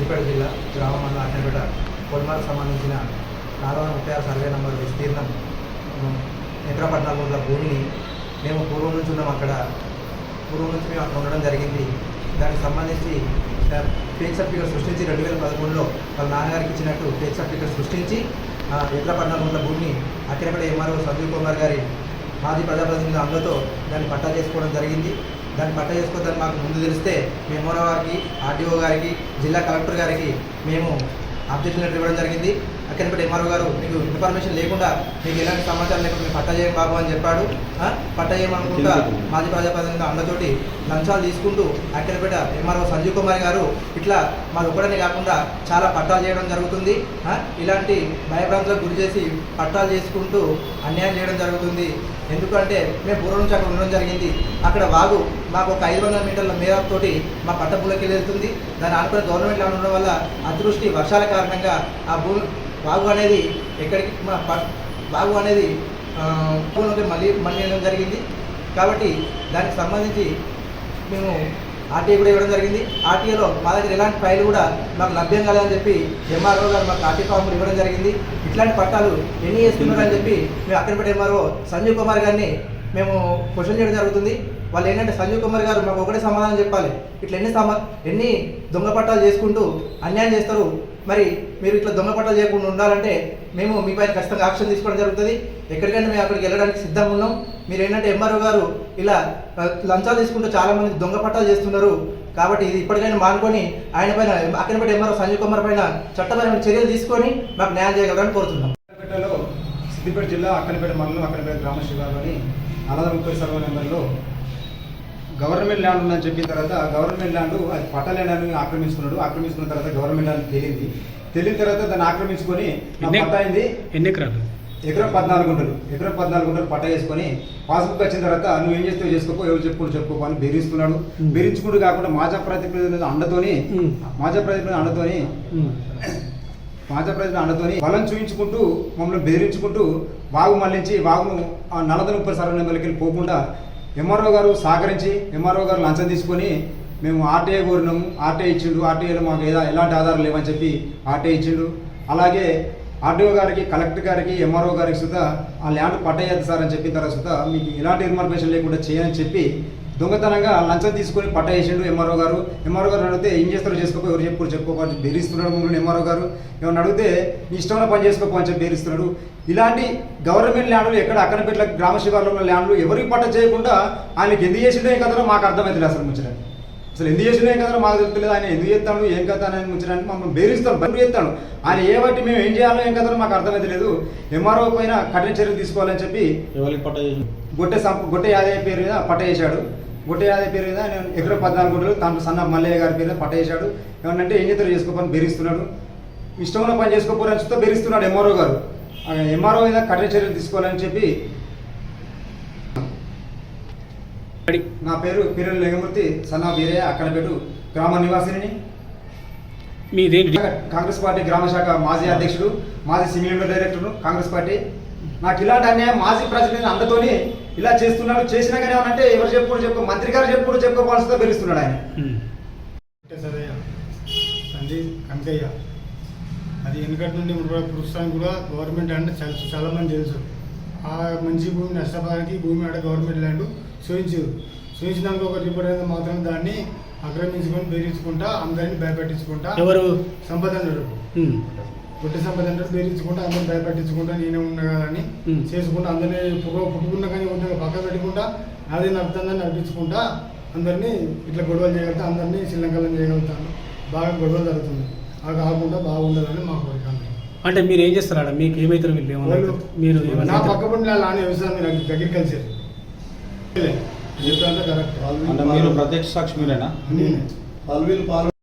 సిద్దిపేట జిల్లా గ్రామం మండలం అక్కనపేట పొలిమలకు సంబంధించిన 436 సర్వే నంబర్ విస్తీర్ణం ఎకరా 14 గుంటల భూమిని మేము పూర్వం నుంచి ఉన్నాం. పూర్వం నుంచి మేము అక్కడ ఉండడం జరిగింది. దానికి సంబంధించి ఫేక్ సర్టిఫికేట్ సృష్టించి 2013లో వాళ్ళ నాన్నగారికి ఇచ్చినట్టు ఫేక్ సర్టిఫికేట్ సృష్టించి ఎకరా 14 గుంటల భూమిని అక్కనపేట ఎంఆర్ఓ సంజీవ్ కుమార్ గారి మాజీ ప్రజాప్రతినిధుల అందరితో దాన్ని పట్టా చేసుకోవడం జరిగింది. దాన్ని పట్టా చేసుకోవద్దని మాకు ముందు తెలిస్తే మేము ఎంఆర్ఓ గారికి, ఆర్డీఓ గారికి, జిల్లా కలెక్టర్ గారికి మేము అబ్జెక్షన్ లెటర్ ఇవ్వడం జరిగింది. అక్కనపేట ఎంఆర్ఓ గారు మీకు ఇన్ఫర్మేషన్ లేకుండా, మీకు ఎలాంటి సమాచారం లేకుండా మేము పట్టా చేయం బాబు అని చెప్పాడు. పట్టా చేయమనుకుంటా మాజీ ప్రజాప్రతినిధుల అందరితోటి లంచాలు తీసుకుంటూ అక్కనపేట ఎంఆర్ఓ సంజీవ్ కుమార్ గారు ఇట్లా మాది ఒక్కడనే కాకుండా చాలా పట్టాలు చేయడం జరుగుతుంది. ఇలాంటి భయభ్రాంతులకు గురి చేసి పట్టాలు చేసుకుంటూ అన్యాయం చేయడం జరుగుతుంది. ఎందుకంటే మేము పూర్వం నుంచి అక్కడ ఉండడం జరిగింది. అక్కడ వాగు మాకు ఒక 500 మీటర్ల మేరతోటి మా పట్టభూమికి వెళ్తుంది. దాన్ని ఆనుకుని గవర్నమెంట్ ల్యాండ్ ఉండడం వల్ల అదృష్టి వర్షాల కారణంగా ఆ వాగు అనేది ఎక్కడికి వాగు అనేది భూమిలోకి మళ్ళీ వేయడం జరిగింది. కాబట్టి దానికి సంబంధించి మేము ఆర్టీఐ కూడా ఇవ్వడం జరిగింది. ఆర్టీఐలో మా దగ్గర ఎలాంటి ఫైల్ కూడా మాకు లభ్యం కాలేదని చెప్పి ఎంఆర్ఓ గారు మాకు ఆర్టీ ఫామ్లు ఇవ్వడం జరిగింది. ఇట్లాంటి పట్టాలు ఎన్ని చేస్తున్నారని చెప్పి మేము అక్కనపేట ఎంఆర్ఓ సంజీవ్ కుమార్ గారిని మేము క్వశ్చన్ చేయడం జరుగుతుంది. వాళ్ళు ఏంటంటే సంజీవ్ కుమార్ గారు మాకు ఒకటే సమాధానం చెప్పాలి, ఇట్లా ఎన్ని దొంగ పట్టాలు చేసుకుంటూ అన్యాయం చేస్తారు, మరి మీరు ఇట్లా దొంగ పట్టాలు చేయకుండా ఉండాలంటే మేము మీ పైన ఖచ్చితంగా యాక్షన్ తీసుకోవడం జరుగుతుంది. ఎక్కడికైనా మేము అక్కడికి వెళ్ళడానికి సిద్ధంగా ఉన్నాం. మీరు ఏంటంటే ఎంఆర్ఓ గారు ఇలా లంచాలు తీసుకుంటూ చాలామంది దొంగ పట్టాలు చేస్తున్నారు. కాబట్టి ఇది ఇప్పటికైనా మానుకొని ఆయన పైన అక్కనపేట ఎంఆర్ఓ సంజీవ్ కుమార్ పైన చట్టపరమైన చర్యలు తీసుకొని మాకు న్యాయం చేయగలరని కోరుతున్నాం. అక్కనపేటలో సిద్దిపేట జిల్లా అక్కనపేట మండలం అక్కనపేట గ్రామ శివారులోని 430 సర్వే నెంబర్లో గవర్నమెంట్ ల్యాండ్ ఉందని చెప్పిన తర్వాత గవర్నమెంట్ ల్యాండ్ అది పట్టా ల్యాండ్ అని ఆక్రమించుకున్న తర్వాత గవర్నమెంట్ ల్యాండ్ తెలియని తర్వాత దాన్ని ఆక్రమించుకొని పట్టా అయింది. ఎన్ని ఎకరాలు? ఎకరం 14 గుంటలు పట్టా చేసుకొని పాస్బుక్ వచ్చిన తర్వాత నువ్వు ఏం చేస్తావు చేసుకోపో, ఎవరు చెప్పుకో అని బెదిరిస్తున్నాడు. బెదిరించుకుంటూ కాకుండా మాజా ప్రతినిధుల అండతోని బలం చూపించుకుంటూ మమ్మల్ని బెదిరించుకుంటూ వాగు మళ్లించి వాగును 430 సర్వే నెంబర్లకి వెళ్ళి పోకుండా ఎంఆర్ఓ గారు సహకరించి ఎంఆర్ఓ గారు లంచం తీసుకొని మేము ఆర్టీఐ కోరినాము. ఆర్టీఐ ఇచ్చిండు. ఆర్టీఐలో మాకు ఎలాంటి ఆధారాలు లేవని చెప్పి ఆర్టీఐ ఇచ్చిండు. అలాగే ఆర్డీఓ గారికి, కలెక్టర్ గారికి, ఎంఆర్ఓ గారికి సుధా ఆ ల్యాండ్ పట్టయ్యేది సార్ అని చెప్పిన తర్వాత సుధా మీకు ఎలాంటి ఇన్ఫర్మేషన్ లేకుండా చేయని చెప్పి దొంగతనంగా లంచం తీసుకొని పట్ట వేసిండు ఎంఆర్ఓ గారు అడిగితే ఏం చేస్తారో చేసుకోపో, ఎవరు చెప్పుకోకపోతే బెదిరిస్తున్నాడు. మమ్మల్ని ఎంఆర్ఓ గారు ఏమన్నా అడిగితే నీ ఇష్టమైన పని చేసుకోపో అని చెప్పి బెదిరిస్తున్నాడు. ఇలాంటి గవర్నమెంట్ ల్యాండ్లు ఎక్కడ అక్కనపేట గ్రామ శివార్లో ఉన్న ల్యాండ్లు ఎవరికి పట్ట చేయకుండా ఆయనకి ఎందుకు చేసిండో ఏం కథలో మాకు అర్థమవుతుంది. అసలు ఎందుకు చేసినా ఏం కథలో మాకు తెలుస్తలేదు. ఆయన ఎందుకు చేస్తాడు ఏం కథ అని ముంచడానికి మమ్మల్ని బెదిరిస్తాడు, బంద్ చేస్తాడు. ఆయన ఏ బట్టి మేము ఏం చేయాలో ఏం కథలో మాకు అర్థమైతే లేదు. ఎంఆర్ఓ పైన కఠిన చర్యలు తీసుకోవాలని చెప్పి గొట్టె యాదయ్య పేరు మీద పట్ట చేశాడు. గొట్టె యాదయ్య పేరు మీద నేను ఎకరం 14 గుంటలు తన సన్న మల్లయ్య గారి పేరు మీద పట్ట చేశాడు. ఏమన్నంటే ఏం చేస్తారో చేసుకోపని బెదిరిస్తున్నాడు. ఇష్టమైన పని చేసుకోపోరని చూస్తే బెదిరిస్తున్నాడు ఎంఆర్ఓ గారు. ఎంఆర్ఓ మీద కఠిన చర్యలు తీసుకోవాలని చెప్పి. నా పేరు పిరల్ లింగమూర్తి, సన్నా వీరయ్య, అక్కనపేట గ్రామ నివాసిని. కాంగ్రెస్ పార్టీ గ్రామ శాఖ మాజీ అధ్యక్షుడు, మాజీ సీనియర్ డైరెక్టర్ కాంగ్రెస్ పార్టీ. నాకు ఇలాంటి అన్యాయం మాజీ ప్రెసిడెంట్ అందతోని ఇలా చేస్తున్నాడు. చేసినా కానీ ఏమనంటే ఎవరు చెప్పు మంత్రి గారు చెప్పుకోవాల్సిందో బెదిరిస్తున్నాడు ఆయన. సంజయ్ కనకయ్య అది వెనకటి నుండి పురుషానికి కూడా గవర్నమెంట్ అంటే చాలా మంది తెలుసు. ఆ మంచి భూమి నష్టపడానికి భూమి ఆడ గవర్నమెంట్ ల్యాండ్ చూపించినాక ఒక రిపోర్ట్ అయితే మాత్రం దాన్ని ఆక్రమించుకొని బెదిరించుకుంటా అందరినీ భయపెట్టించుకుంటా ఎవరు సంపదనుడు పుట్టి సంపదనుడు బెదిరించుకుంటా అందరిని భయపెట్టించుకుంటా నేనే ఉన్నా కదని చేసుకుంటా అందరినీ పుట్టుకున్నా కానీ ఉంటే పక్క పెట్టుకుంటా నాది నడుతుందని నడిపించుకుంటా అందరినీ ఇట్లా గొడవలు చేయగలుగుతా, అందరినీ శ్రీలంకలను చేయగలుగుతాను. బాగా గొడవలు జరుగుతుంది. అవి కాకుండా బాగుండాలని మా కోరిక. అంటే మీరు ఏం చేస్తారా? మీకు ఏమైతే మీరు నా పక్క పండి లానే వ్యవసాయం అగ్రికల్చర్ ప్రత్యక్ష సాక్షి మీరేనా?